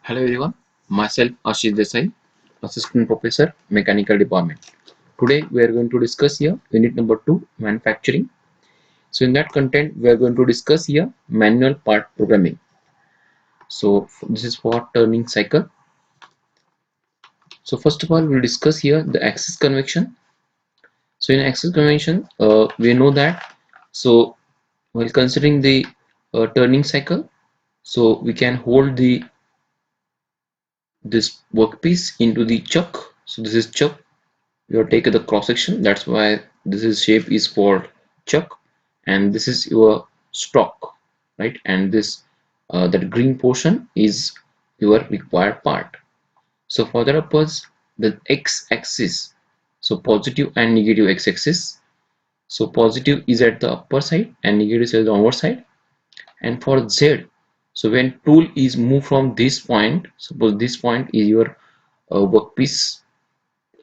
Hello everyone, myself Ashish Desai, Assistant Professor, Mechanical Department. Today we are going to discuss here unit number 2, manufacturing. So in that content we are going to discuss here manual part programming. So this is for turning cycle. So first of all we'll discuss here the axis convection. So in axis convection we know that while considering the turning cycle, so we can hold this workpiece into the chuck. So this is chuck. You take the cross section, that's why this is shape is for chuck, and this is your stock, right? And this that green portion is your required part. So for that purpose, the x-axis, so positive and negative x-axis, so positive is at the upper side and negative is at the lower side. And for z, so when tool is moved from this point, suppose this point is your workpiece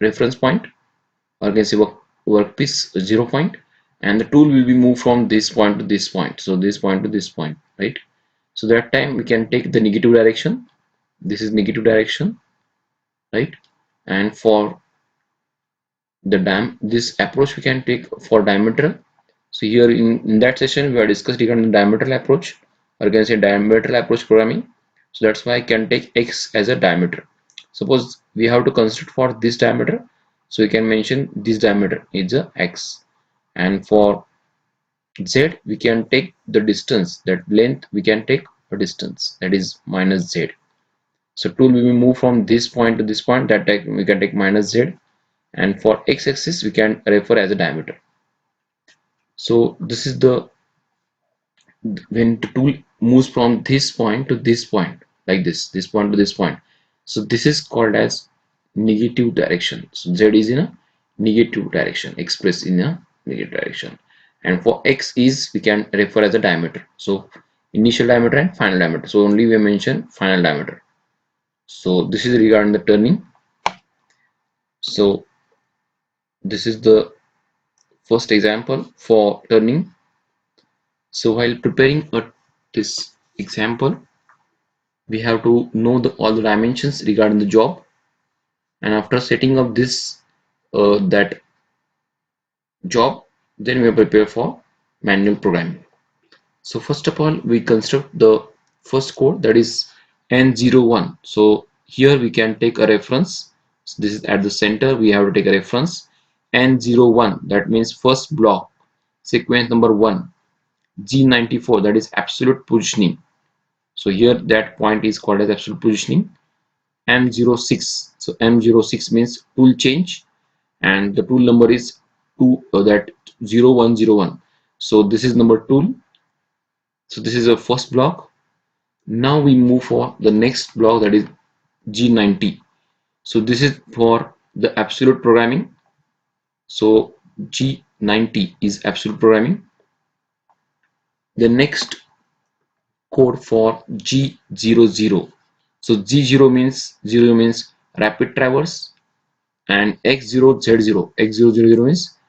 reference point, or you can say workpiece 0 point, and the tool will be moved from this point to this point, so this point to this point, right? So that time we can take the negative direction. This is negative direction, right? And for the this approach we can take for diameter. So here in that session we are discussed regarding the diametral approach, or you can say diametral approach programming. So that's why I can take x as a diameter. Suppose we have to consider for this diameter, so we can mention this diameter is a x, and for z we can take the distance, that length we can take a distance, that is minus z. So tool will be moved from this point to this point, that time we can take minus z, and for x-axis we can refer as a diameter. So this is the when the tool moves from this point to this point, like this point to this point, so this is called as negative direction. So z is in a negative direction, expressed in a negative direction, and for x is we can refer as a diameter. So initial diameter and final diameter, so only we mention final diameter. So this is regarding the turning. So this is the first example for turning. So while preparing this example, we have to know all the dimensions regarding the job, and after setting up this that job, then we prepare for manual programming. So first of all we construct the first code, that is N01. So here we can take a reference. So this is at the center, we have to take a reference N01, that means first block, sequence number 1, G94, that is absolute positioning. So here that point is called as absolute positioning. M06, so M06 means tool change, and the tool number is 0101. So this is number tool. So this is a first block. Now we move for the next block, that is G90. So this is for the absolute programming. So G90 is absolute programming. The next code for G00. So G0 means 0 means rapid traverse, and X0 Z0, X0 Z0 means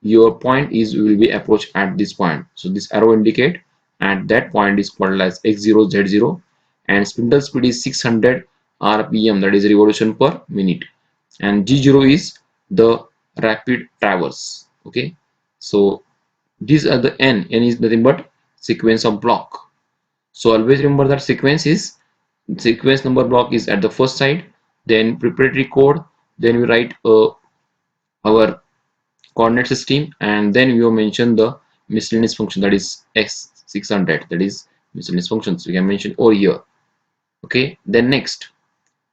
your point is will be approached at this point. So this arrow indicate at that point is called as X0 Z0, and spindle speed is 600 RPM, that is revolution per minute, and G0 is the rapid traverse. Okay, so these are the N is nothing but sequence of block. So always remember that sequence number block is at the first side, then preparatory code, then we write our coordinate system, and then we will mention the miscellaneous function, that is x600, that is miscellaneous functions we can mention over here. Okay, then next,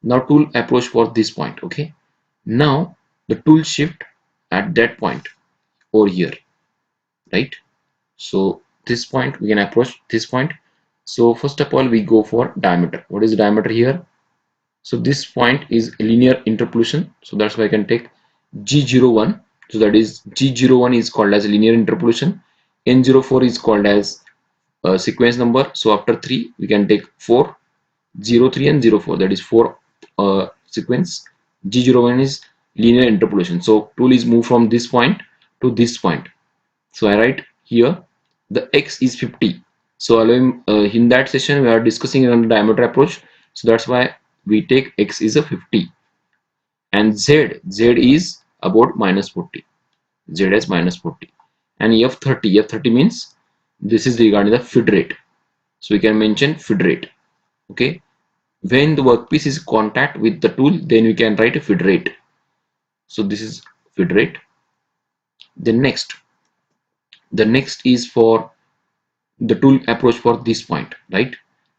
now tool approach for this point. Okay, now the tool shift at that point over here, right? So this point we can approach this point. So first of all we go for diameter. What is the diameter here? So this point is linear interpolation, so that's why I can take G01. So that is G01 is called as linear interpolation. N04 is called as sequence number. So after 3 we can take 4, 03 and 04, that is 4 sequence. G01 is linear interpolation. So tool is moved from this point to this point. So I write here the x is 50. So in that session we are discussing on the diameter approach. So that's why we take x is a 50, and z is about minus 40, z is minus 40, and f30 means this is regarding the feed rate, so we can mention feed rate. Okay, when the workpiece is contact with the tool, then we can write a feed rate. So this is feed rate. Then the next is for the tool approach for this point, right?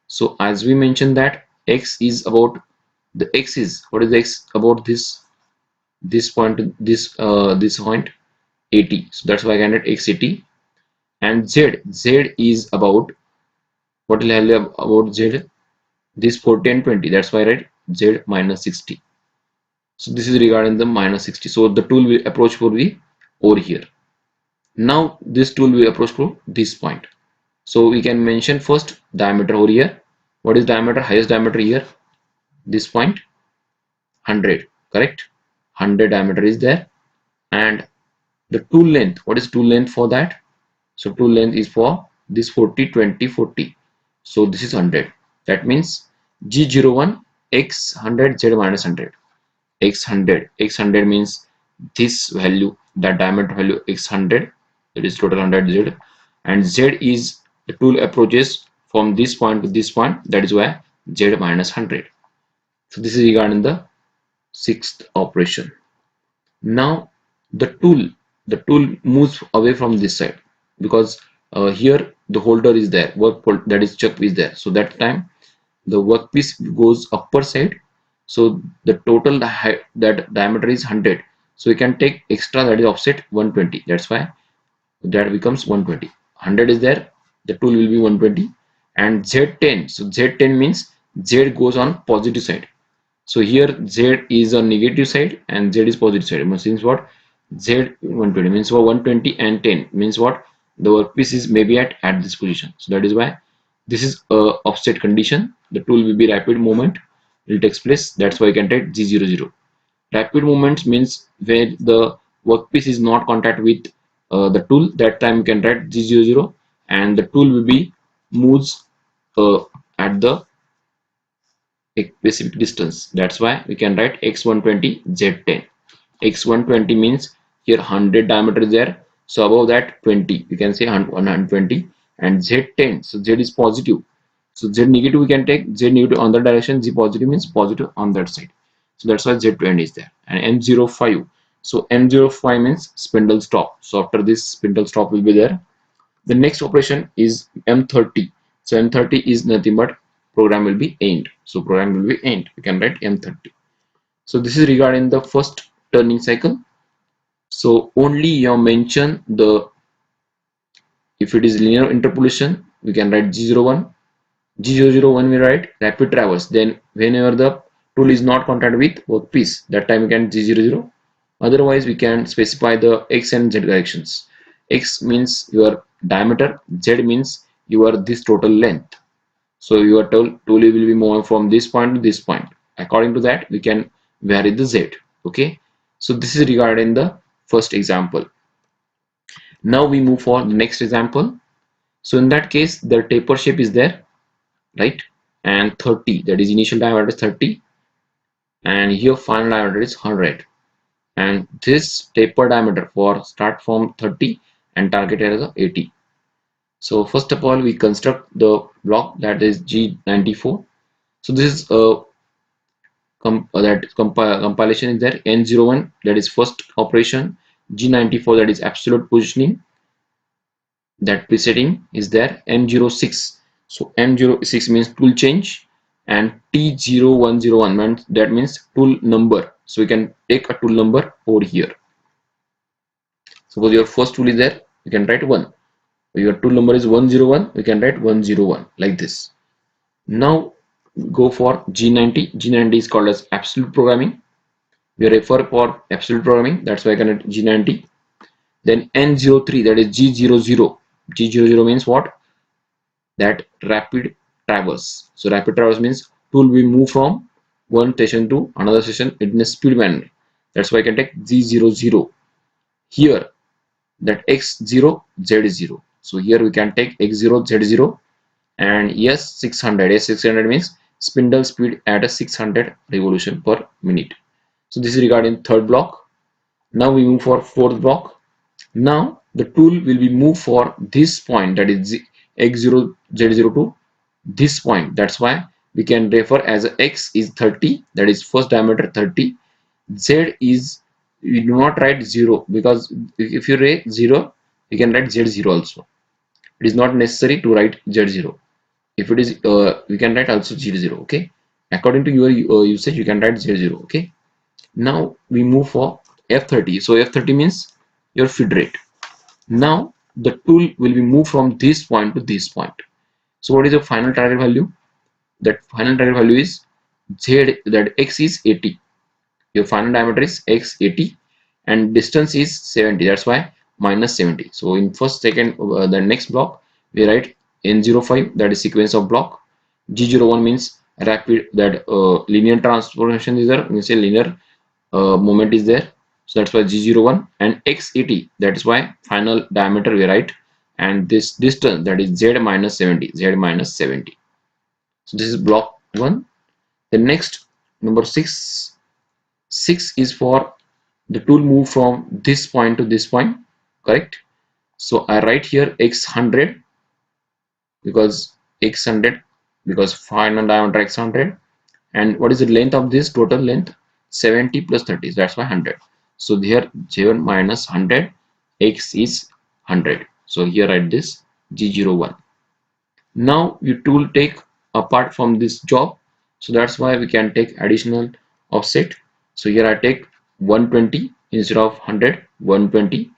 So as we mentioned that x is about, the x is, what is the x about this point, this point 80, so that's why I can write x80. And z is about, what will I have about z, this 40 and 20, that's why I write z minus 60. So this is regarding the minus 60, so the tool will approach will be over here. Now this tool will approach from this point. So we can mention first diameter over here. What is diameter? Highest diameter here, this point 100, correct? 100 diameter is there. And the tool length, what is tool length for that? So tool length is for this 40, 20, 40. So this is 100. That means G01 x 100 z minus 100. X100 means this value, that diameter value x100, it is total 100 z, and z is the tool approaches from this point to this point, that is why z minus 100. So this is regarding the sixth operation. Now the tool moves away from this side, because here the holder is there, that is chuck is there, so that time the workpiece goes upper side. So the total that diameter is 100, so we can take extra, that is offset 120, that's why that becomes 120. 100 is there, the tool will be 120. And z10, so z10 means z goes on positive side, so here z is on negative side and z is positive side, means what, z 120 means for 120 and 10 means what, the workpiece is maybe at this position, so that is why this is a offset condition. The tool will be rapid movement will takes place, that's why you can take G00. Rapid movements means where the workpiece is not contact with the tool, that time you can write G00, and the tool will be moves at the specific distance, that's why we can write x120 z10. X120 means here 100 diameter is there, so above that 20, we can say 120. And z10, so z is positive, so z negative we can take z negative on the direction, z positive means positive on that side, so that's why z20 is there. And m05, so m05 means spindle stop, so after this spindle stop will be there. The next operation is m30, so m30 is nothing but program will be end, so program will be end, we can write m30. So this is regarding the first turning cycle. So only you mention the, if it is linear interpolation, we can write G01. G001 we write rapid traverse. Then whenever the tool is not contact with workpiece, that time we can G00. Otherwise we can specify the x and z directions. X means your diameter, z means your this total length. So your tool will be moving from this point to this point. According to that, we can vary the z. Okay. So this is regarding the first example. Now we move for the next example. So in that case, the taper shape is there, right? And 30, that is initial diameter is 30, and here final diameter is 100. And this taper diameter for start from 30 and target area is 80. So first of all, we construct the block, that is G94. So this is compilation is there. N01, that is first operation. G94, that is absolute positioning, that presetting is there. M06, so M06 means tool change, and T0101 means, that means tool number, so we can take a tool number over here. Suppose your first tool is there, you can write 1. Your tool number is 101, we can write 101 like this. Now go for G90. G90 is called as absolute programming. We refer for absolute programming, that's why I can write G90. Then N03, that is G00. G00 means what? That rapid traverse. So rapid traverse means tool will move from one station to another station in a speed manner. That's why I can take G00. Here that X0, Z0. So here we can take X0, Z0, and S600. S600 means spindle speed at a 600 revolution per minute. So this is regarding third block. Now we move for fourth block. Now the tool will be moved for this point, that is x0 z0 to this point. That's why we can refer as x is 30, that is first diameter 30. Z is, we do not write 0 because if you write 0 you can write z0 also. It is not necessary to write z0. If it is we can write also z0. Okay, according to your usage you can write z0. Okay, now we move for f30. So f30 means your feed rate. Now the tool will be moved from this point to this point. So what is the final target value? That final target value is z, that x is 80. Your final diameter is x 80 and distance is 70. That's why minus 70. So in first second the next block we write n05, that is sequence of block. G01 means rapid, that linear transformation is there, means a linear moment is there. So that's why G01, and x80, that is why final diameter we write, and this distance, that is z minus 70, z minus 70. So this is block 1. The next number 6 is for the tool move from this point to this point, correct? So I write here x100 because x100, because final diameter x100, and what is the length of this total length? 70 plus 30, that's why 100. So here J1 minus 100, x is 100. So here write this G01. Now your tool take apart from this job, so that's why we can take additional offset. So here I take 120 instead of 100, 120.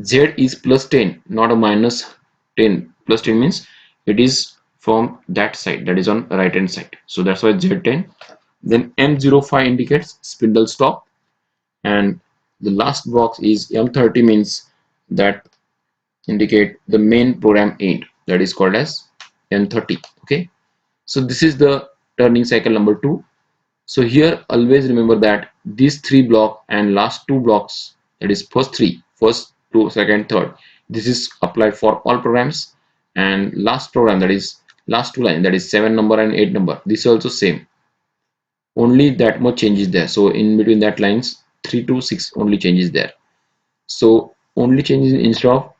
Z is plus 10, not a minus 10. Plus 10 means it is from that side, that is on right hand side. So that's why Z10. Then M05 indicates spindle stop, and the last box is M30, means that indicate the main program end, that is called as M30. Okay, so this is the turning cycle number 2. So here always remember that these 3 block and last 2 blocks, that is first 3, first 2, second, third, this is applied for all programs, and last program, that is last 2 line, that is 7 number and 8 number, this is also same, only that much changes there. So in between that lines 3 to 6 only changes there. So only changes, instead of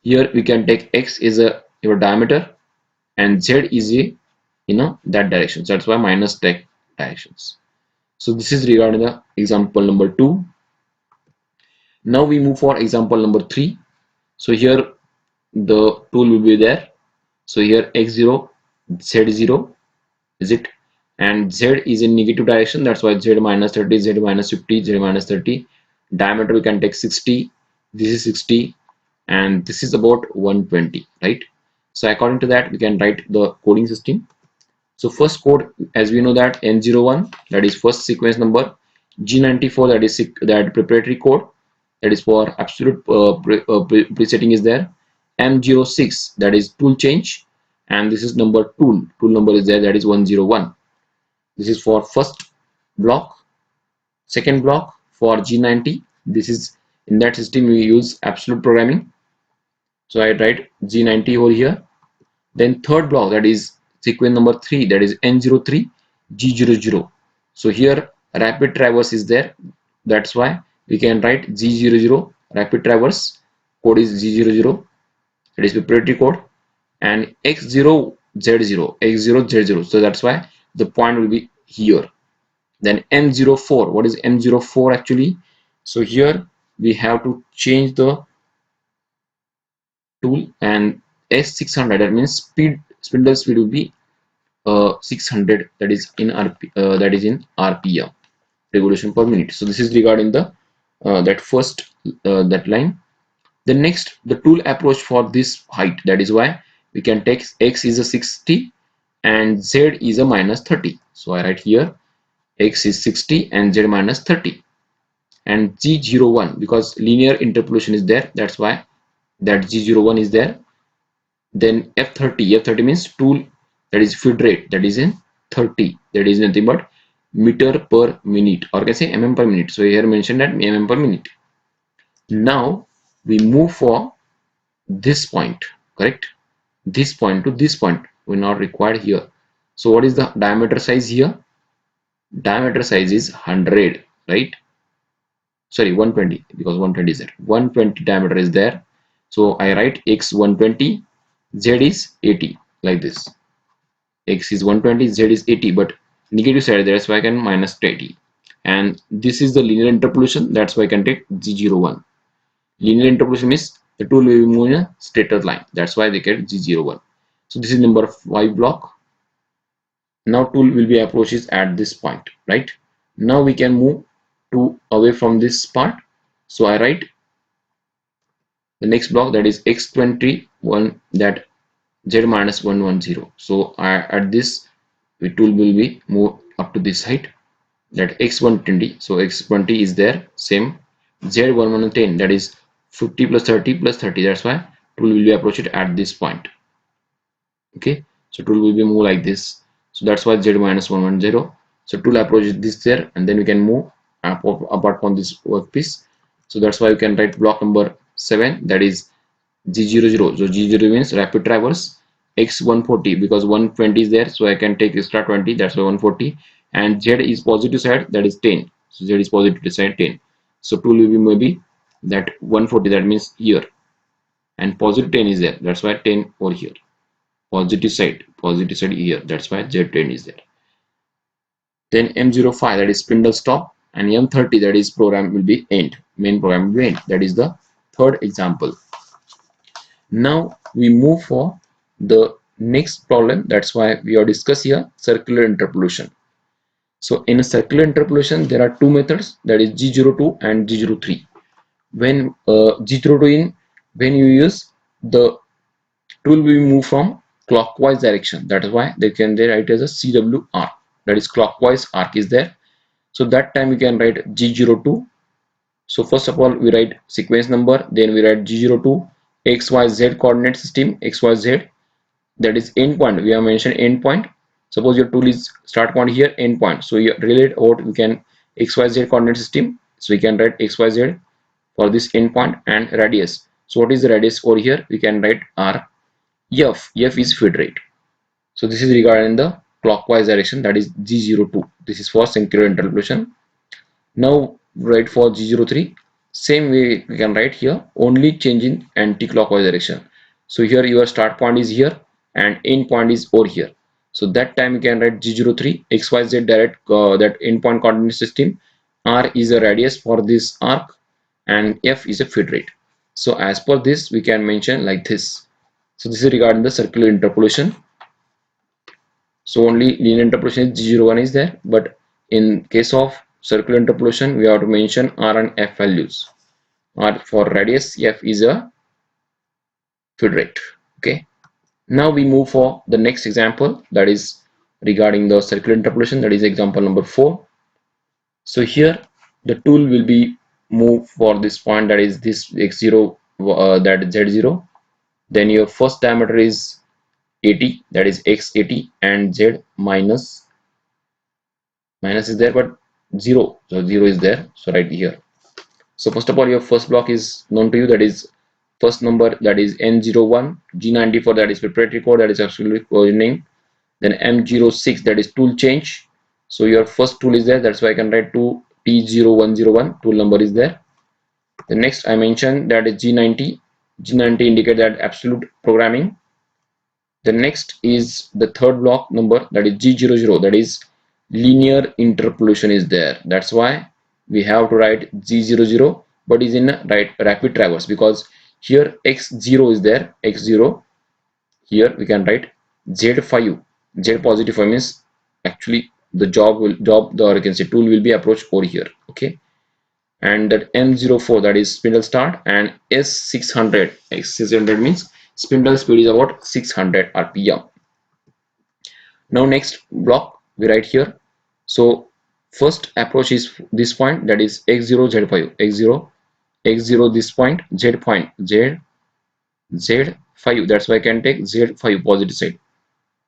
here we can take x is a your diameter and z is a that direction, so that's why minus take directions. So this is regarding the example number 2. Now we move for example number 3. So here the tool will be there. So here x0 z0 is it, and z is in negative direction, that's why z minus 30, z minus 50, z minus 30. Diameter we can take 60, this is 60, and this is about 120, right? So according to that we can write the coding system. So first code, as we know, that N01, that is first sequence number, G94, that is that preparatory code, that is for absolute presetting is there, M06, that is tool change, and this is number tool number is there, that is 101. This is for first block. Second block for G90, this is in that system we use absolute programming, so I write G90 over here. Then third block, that is sequence number 3, that is N03 G00. So here rapid traverse is there, that's why we can write G00 rapid traverse, code is G00, it is preparatory code, and X0 Z0, X0 Z0, so that's why the point will be here. Then M04, what is M04 actually? So here we have to change the tool, and S600, that means spindle speed will be 600, that is in RPM, revolution per minute. So this is regarding the that first that line. The next, the tool approach for this height, that is why we can take x is a 60 and z is a minus 30. So I write here x is 60 and z minus 30, and G01, because linear interpolation is there, that's why that G01 is there. Then F30 means tool, that is feed rate, that is in 30, that is nothing but meter per minute, or can say mm per minute. So here mentioned that mm per minute. Now we move for this point, correct? This point to this point, we not required here. So what is the diameter size here? Diameter size is 100, right? Sorry, 120, because 120 is there. 120 diameter is there. So I write x 120, z is 80, like this. X is 120, z is 80, but negative side, that's why I can minus 80. And this is the linear interpolation, that's why I can take G01. Linear interpolation means the tool will move in a straight line, that's why they get G01. So this is number 5 block. Now tool will be approaches at this point, right? Now we can move to away from this part. So I write the next block, that is x21, that z minus 110. So at this, the tool will be move up to this height, that x120. So x20 is there, same. Z110, that is 50 plus 30 plus 30. That's why tool will be approached at this point. Okay, so tool will be move like this. So that's why z minus 110. So tool approaches this there, and then we can move apart from this workpiece. So that's why you can write block number 7, that is G00. So G0 means rapid traverse. X140, because 120 is there, so I can take extra 20, that's why 140. And Z is positive side, that is 10. So Z is positive side 10. So tool will be maybe that 140, that means here. And positive 10 is there, that's why 10 over here. Positive side here, that's why Z10 is there. Then M05, that is spindle stop, and M30, that is program will be end. Main program will be end. That is the third example. Now we move for the next problem. That's why we are discuss here circular interpolation. So in a circular interpolation, there are two methods, that is G02 and G03. When G02 in, when you use, the tool will move from clockwise direction. That is why they write as a CW arc, that is clockwise arc is there. So that time we can write G02. So first of all, we write sequence number, then we write G02 XYZ coordinate system, XYZ, that is endpoint. We have mentioned endpoint. Suppose your tool is start point here, endpoint. So you relate out, we can XYZ coordinate system. So we can write XYZ for this endpoint, and radius. So what is the radius over here? We can write R. F is feed rate. So this is regarding the clockwise direction, that is G02. This is for circular interpolation. Now write for G03, same way we can write here, only change in anti-clockwise direction. So here your start point is here and end point is over here. So that time you can write G03 XYZ direct, that endpoint coordinate system. R is a radius for this arc and F is a feed rate. So as per this we can mention like this. So this is regarding the circular interpolation. So only linear interpolation is G01 is there, but in case of circular interpolation we have to mention R and F values. R for radius, F is a feed rate. Okay, now we move for the next example, that is regarding the circular interpolation, that is example number 4. So here the tool will be moved for this point, that is this x0, that is z0. Then your first diameter is 80, that is x80, and z minus is there, but 0, so 0 is there, so right here. So first of all, your first block is known to you, that is first number, that is N01, G94, that is preparatory code, that is absolutely positioning. Then M06, that is tool change. So your first tool is there, that's why I can write to T0101, tool number is there. The next I mentioned, that is G90. G90 indicate that absolute programming. The next is the third block number, that is G00, that is linear interpolation is there. That's why we have to write G00, but is in rapid traverse, because here x0 is there, x0. Here we can write Z5. Z positive 5 means actually the or you can say tool will be approached over here. Okay, and that M04, that is spindle start, and S600. S600 means spindle speed is about 600 rpm. Now next block we write here. So first approach is this point, that is x0 z5, x0 this point, z point, z5, that's why I can take z5 positive side.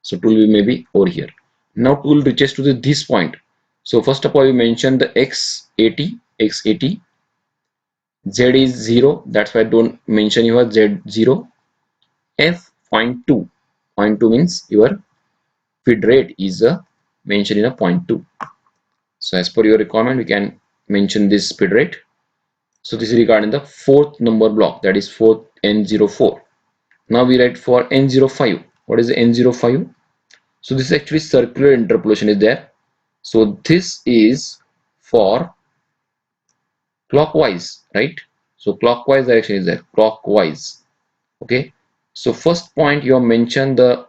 So tool will maybe over here. Now tool reaches to this point. So first of all you mention the x80, z is 0, that's why I don't mention your z0. F 0.2 means your feed rate is mentioned in a 0.2. So as per your requirement, we can mention this speed rate. So this is regarding the fourth number block, that is fourth N04. Now we write for N05. What is the N05? So this is actually circular interpolation is there. So this is for clockwise, right? So clockwise direction is there, clockwise. Okay. So first point you have mentioned the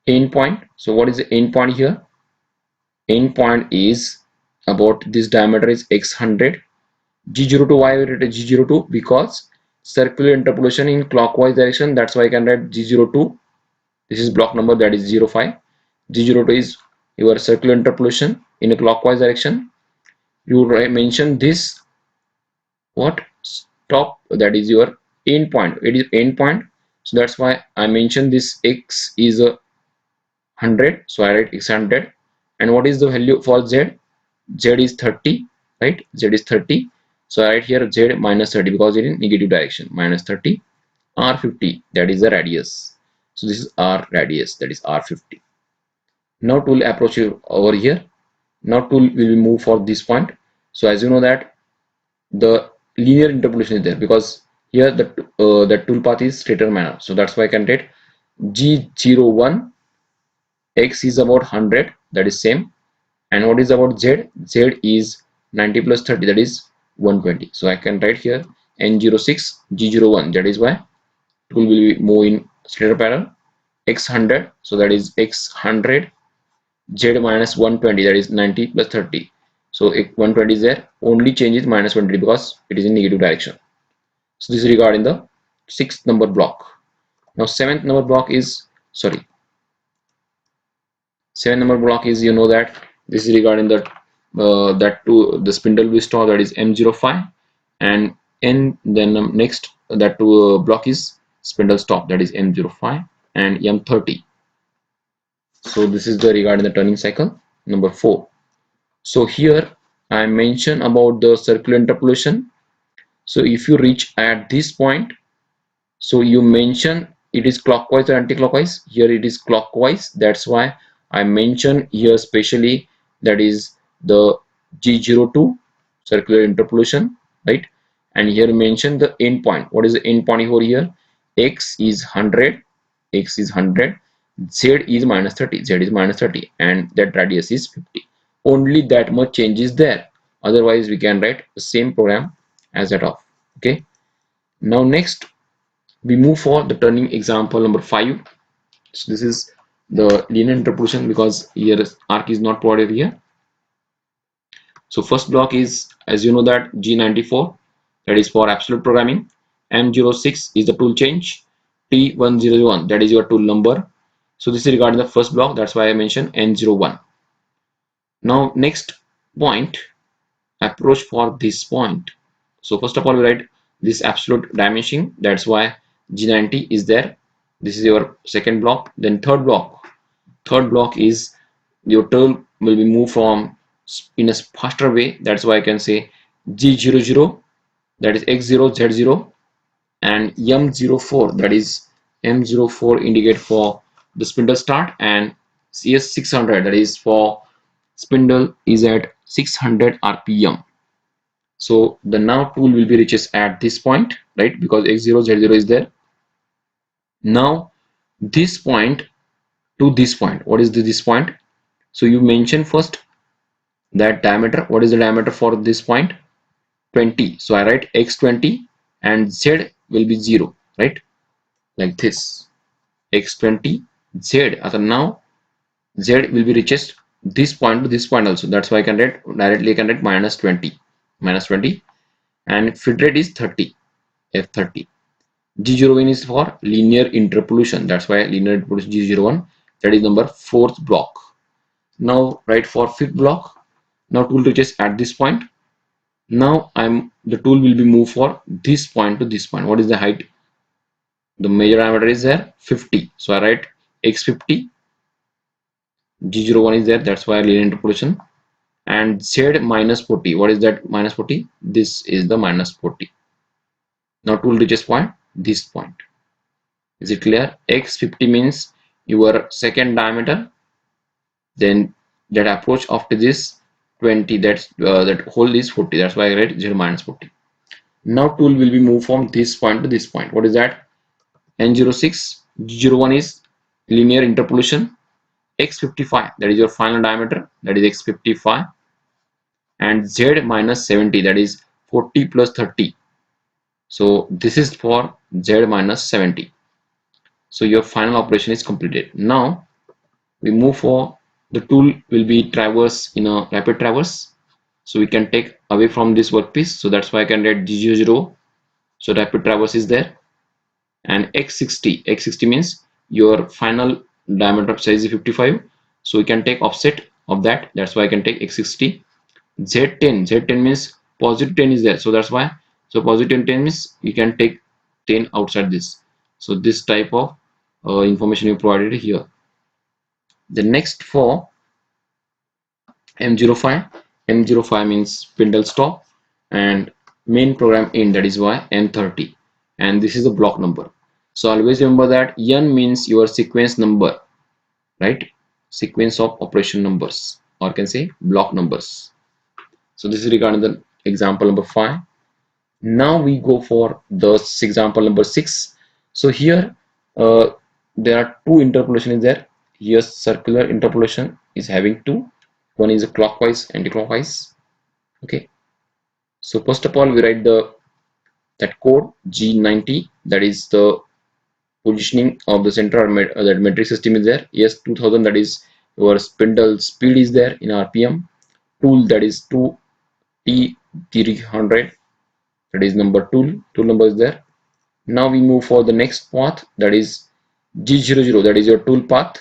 end point. So what is the end point here? End point is about this diameter is x100. G02, why we write G02? Because circular interpolation in clockwise direction, that's why I can write G02. This is block number, that is 05. G02 is your circular interpolation in a clockwise direction. You mention this what stop, that is your end point. It is end point, so that's why I mentioned this x is a 100, so I write x100. And what is the value for z? Z is 30, right? Z is 30, so I write here z minus 30 because it is in negative direction, minus 30. R50, that is the radius, so this is r radius, that is r50. Now tool approach over here. Now tool will move for this point. So as you know that the linear interpolation is there, because here the tool path is straighter manner, so that's why I can write G01, x is about 100, that is same. And what is about z? Z is 90 plus 30, that is 120. So I can write here N06 G01, that is why tool will move in straighter parallel. X100, so that is x100. Z minus 120, that is 90 plus 30. So 120 is there, only change is minus 120 because it is in negative direction. So this is regarding the sixth number block. Now seventh number block is, sorry, seventh number block is, you know that this is regarding the the spindle we store, that is M05. And then next that block is spindle stop, that is M05 and M30. So this is the regarding the turning cycle number 4. So here I mention about the circular interpolation. So if you reach at this point, so you mention it is clockwise or anti-clockwise. Here it is clockwise, that's why I mention here specially, that is the G02 circular interpolation, right? And here mention the end point. What is the end point over here? X is 100, x is 100, z is minus 30, z is minus 30, and that radius is 50. Only that much change is there, otherwise we can write the same program as that of. Okay, now next we move for the turning example number 5. So this is the linear interpolation, because here arc is not provided here. So first block is, as you know that G94, that is for absolute programming. M06 is the tool change. T101, that is your tool number. So this is regarding the first block, that's why I mentioned N01. Now next point, approach for this point. So first of all we write this absolute dimension, that's why G90 is there. This is your second block. Then third block is your tool will be moved from in a faster way, that's why I can say G00, that is x0 z0, and M04, that is M04 indicate for the spindle start, and CS600, that is for spindle is at 600 rpm. So the now tool will be reaches at this point, right? Because x0 z0 is there. Now this point to this point, what is this point? So you mention first that diameter. What is the diameter for this point? 20. So I write x20 and z will be 0, right? Like this, x20 z. Now z will be reaches this point to this point also, that's why I can write directly, I can write minus 20, and feed rate is 30, f30. G01 is for linear interpolation, that's why linear interpolation G01, that is number 4th block. Now write for 5th block. Now tool reaches at this point. Now the tool will be moved for this point to this point. What is the height? The major diameter is there 50, so I write x50. G01 is there, that's why linear interpolation. And z minus 40, what is that minus 40? This is the minus 40. Now tool reaches point, this point. Is it clear? X50 means your second diameter, then that approach after this 20, that's that whole is 40, that's why I write z minus 40. Now tool will be moved from this point to this point. What is that? N06, G01 is linear interpolation, x55 that is your final diameter, that is x55, and z minus 70 that is 40 plus 30. So this is for z minus 70. So your final operation is completed. Now we move for the tool will be traverse in a rapid traverse. So we can take away from this workpiece. So that's why I can write G00. So rapid traverse is there. And x60 means your final diameter size is 55. So we can take offset of that. That's why I can take x60. Z10 means positive 10 is there. So that's why. So positive 10 means you can take 10 outside this. So this type of information you provided here. The next for M05. M05 means spindle stop and main program end, that is why M30, and this is the block number. So always remember that N means your sequence number, right? Sequence of operation numbers, or can say block numbers. So this is regarding the example number 5. Now we go for the example number 6. So here there are two interpolation is there. Here circular interpolation is having two. One is a clockwise, anti-clockwise. Okay. So first of all, we write that code G90, that is the positioning of the center, or that metric system is there. Yes, 2000, that is your spindle speed is there in RPM. Tool, that is 2T300, that is number tool number is there. Now we move for the next path, that is G00, that is your tool path,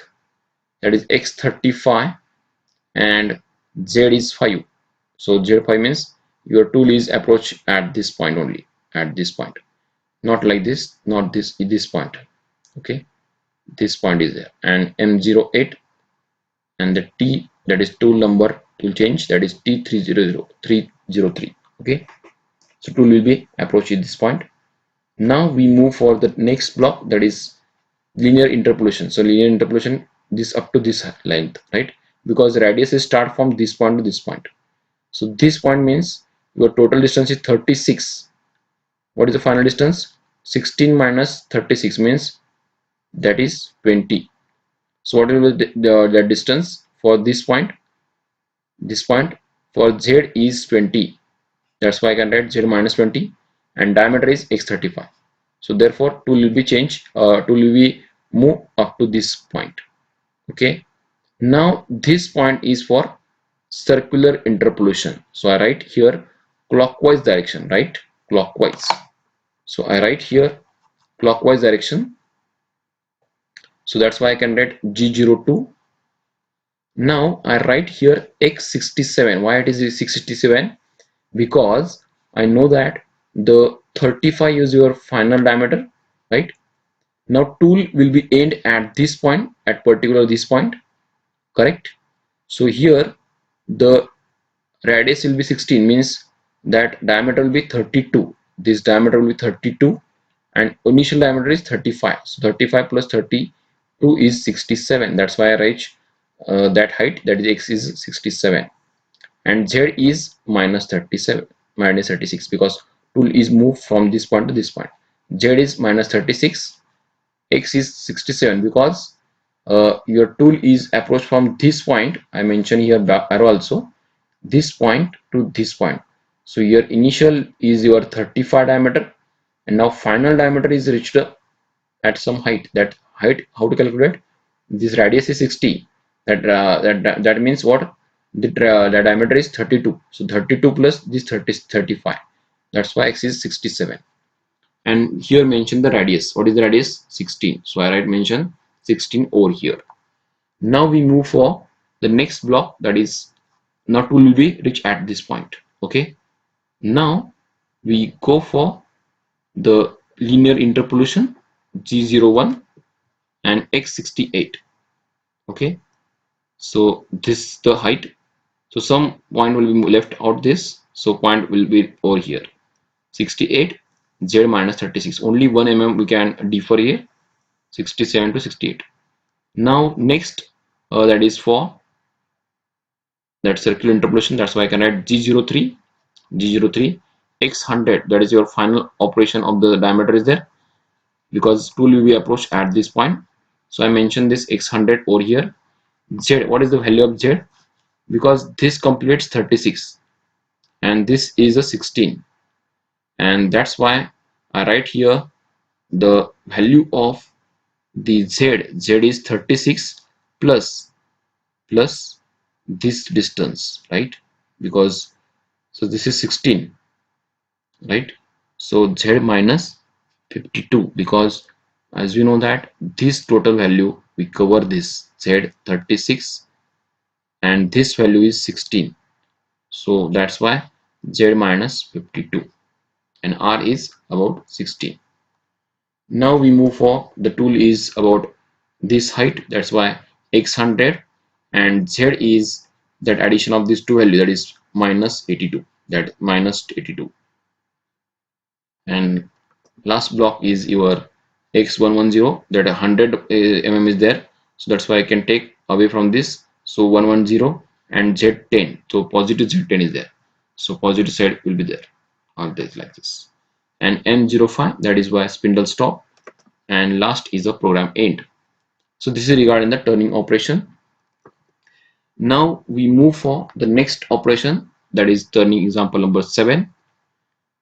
that is X35, and Z is 5. So Z5 means your tool is approach at this point only, at this point, not like this, not this point. Okay, this point is there. And M08 and the T, that is tool number, tool change, that is T303. Okay, so tool will be approach at this point. Now we move for the next block, that is linear interpolation. So linear interpolation, this up to this length, right? Because radius is start from this point to this point. So this point means your total distance is 36. What is the final distance? 16 minus 36 means that is 20. So what will be the distance for this point? This point for Z is 20. That's why I can write Z minus 20, and diameter is x35. So therefore tool will be changed, tool will be move up to this point. Okay. Now this point is for circular interpolation. So I write here clockwise direction, right? Clockwise. So I write here clockwise direction. So that's why I can write G02. Now I write here X67. Why it is 67? Because I know that the 35 is your final diameter, right? Now tool will be end at this point, at particular this point, correct? So here the radius will be 16, means that diameter will be 32. This diameter will be 32 and initial diameter is 35. So 35 plus 32 is 67. That's why I write that height, that is x is 67, and z is minus 37, minus 36, because tool is moved from this point to this point. Z is minus 36, x is 67, because your tool is approached from this point. I mentioned here back arrow also, this point to this point. So your initial is your 35 diameter, and now final diameter is reached at some height. That height, how to calculate? This radius is 60. That means what? The diameter is 32. So 32 plus this 35. That's why x is 67. And here mention the radius. What is the radius? 16. So I write mention 16 over here. Now we move for the next block, that is now tool will be reached at this point. Okay. Now we go for the linear interpolation G01 and X68. Okay. So this is the height. So some point will be left out this. So point will be over here. 68, Z minus 36. Only 1 mm we can differ here. 67 to 68. Now next that is for that circular interpolation. That's why I can write G03, G03 x 100, that is your final operation of the diameter is there, because tool will be approached at this point. So I mentioned this x 100 over here. Z, what is the value of Z? Because this completes 36 and this is a 16, and that's why I write here the value of the Z is 36 plus this distance, right? Because so this is 16, right? So Z minus 52, because as we know that this total value we cover this Z 36 and this value is 16, so that's why Z minus 52 and R is about 16. Now we move for the tool is about this height, that's why x 100 and Z is that addition of these two values, that is minus 82, that minus 82, and last block is your x110, that 100 mm is there, so that's why I can take away from this, so 110 and Z10, so positive Z10 is there, so positive side will be there, always like this, and M05, that is why spindle stop, and last is a program end. So this is regarding the turning operation. Now we move for the next operation, that is turning example number 7.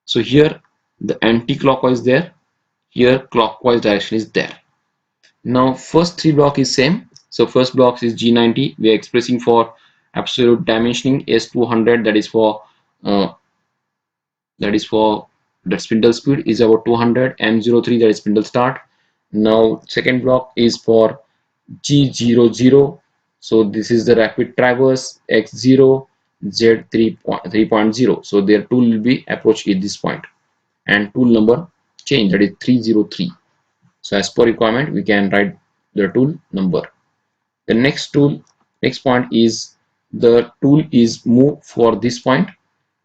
So here the anti-clockwise there, here clockwise direction is there. Now first three block is same. So first block is G90, we are expressing for absolute dimensioning, S200, uh, that is for the spindle speed is about 200, M03, that is spindle start. Now second block is for G00, so this is the rapid traverse, X0, Z3.0, so their tool will be approached at this point, and tool number change, that is 303. So as per requirement we can write the tool number. The next point is the tool is move for this point.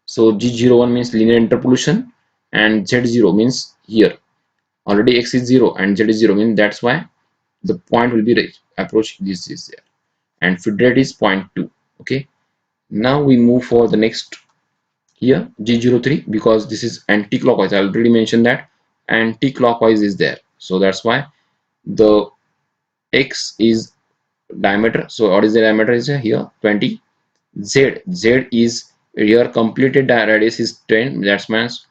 So G01 means linear interpolation and Z0 means here already x is 0 and Z is 0, means that's why the point will be approach, this is there, and feed rate is 0.2. Okay, now we move for the next here G03, because this is anti-clockwise, I already mentioned that anti-clockwise is there, so that's why the x is diameter, so what is the diameter is here 20, z is here completed radius is 10, that's means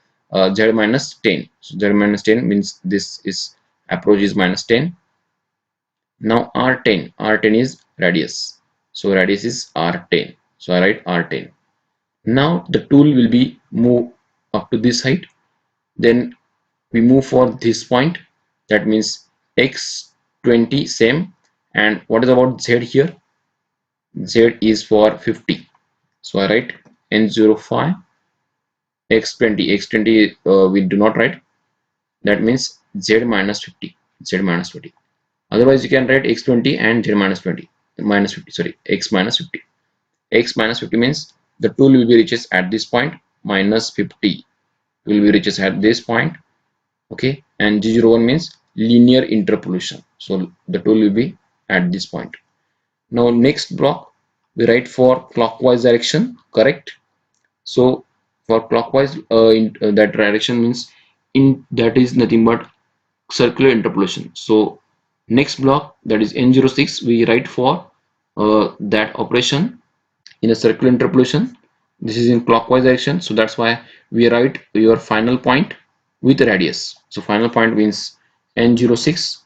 z minus 10, so z minus 10 means this is approach is minus 10. Now R10 is radius, so radius is R10, so I write R10. Now the tool will be move up to this height, then we move for this point, that means x20 same, and what is about z here? Z is for 50, so I write N05 x20 we do not write, that means z minus 50, z minus 50. Otherwise you can write x20 and z minus 20 minus 50, sorry, x minus 50. X minus 50 means the tool will be reaches at this point, minus 50 will be reaches at this point. Okay, and G01 means linear interpolation, so the tool will be at this point. Now next block we write for clockwise direction, correct? So for clockwise that direction means in that is nothing but circular interpolation. So next block, that is N06, we write for that operation in a circular interpolation. This is in clockwise direction, so that's why we write your final point with radius. So final point means N06,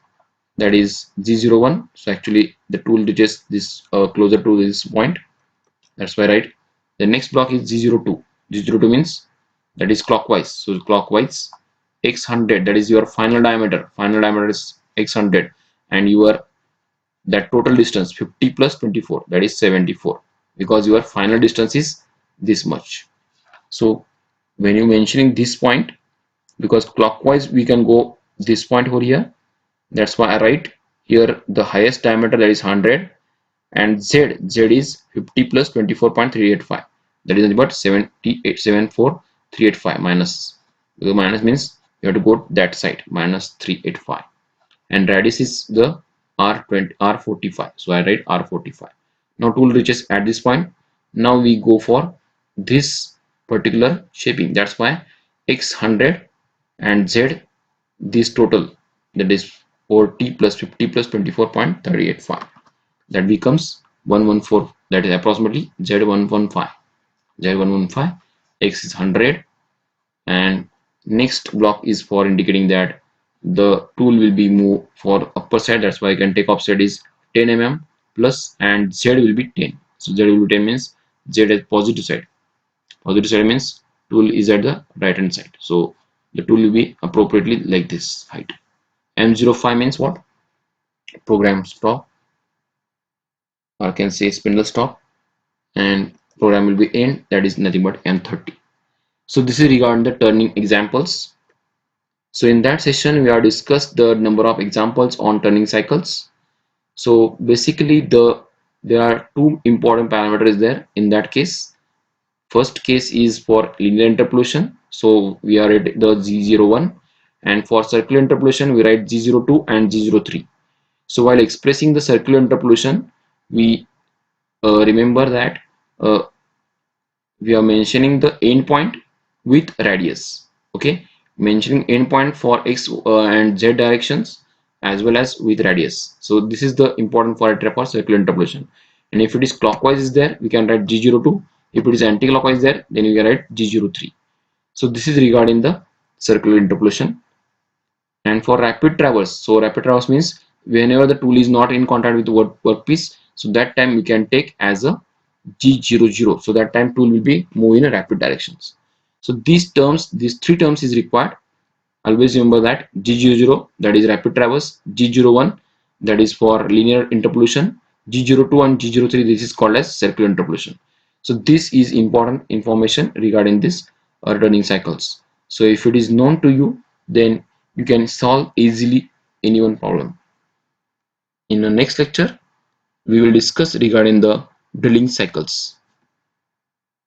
that is G01, so actually the tool reaches this closer to this point, that's why I write. The next block is G02. G02 means that is clockwise, so clockwise x100, that is your final diameter is x100, and your that total distance 50 plus 24, that is 74, because your final distance is this much. So when you mentioning this point, because clockwise we can go this point over here, that's why I write here the highest diameter, that is 100, and z is 50 plus 24.385, that is about 74385 minus, the minus means you have to go that side, minus 385, and radius is the R45, so I write R45. Now tool reaches at this point, Now we go for this particular shaping. That's why x 100 and z this total, that is 40 plus 50 plus 24.385, that becomes 114, that is approximately z115. z115, x is 100, and next block is for indicating that the tool will be moved for upper side. That's why I can take offset is 10 mm plus, and z will be 10. So z will be 10 means z is positive side. Positive side means tool is at the right hand side, so the tool will be appropriately like this height. M05 means what? Program stop, or I can say spindle stop, and program will be end, that is nothing but M30. So this is regarding the turning examples. So in that session we have discussed the number of examples on turning cycles. So basically there are two important parameters there in that case. First case is for linear interpolation, so we are at the G01, and for circular interpolation we write G02 and G03. So while expressing the circular interpolation, we remember that uh, we are mentioning the endpoint with radius. Okay, mentioning endpoint for x and z directions as well as with radius. So this is the important for circular interpolation. And if it is clockwise is there, we can write G02. If it is anti-clockwise there, then we can write G03. So this is regarding the circular interpolation. And for rapid traverse, so rapid traverse means whenever the tool is not in contact with the workpiece, so that time we can take as a G00. So that time tool will be moving in a rapid directions. So these terms, these three terms is required. Always remember that G00, that is rapid traverse, G01, that is for linear interpolation, G02 and G03, this is called as circular interpolation. So this is important information regarding this returning cycles. So if it is known to you, then you can solve easily any one problem. In the next lecture, we will discuss regarding the drilling cycles.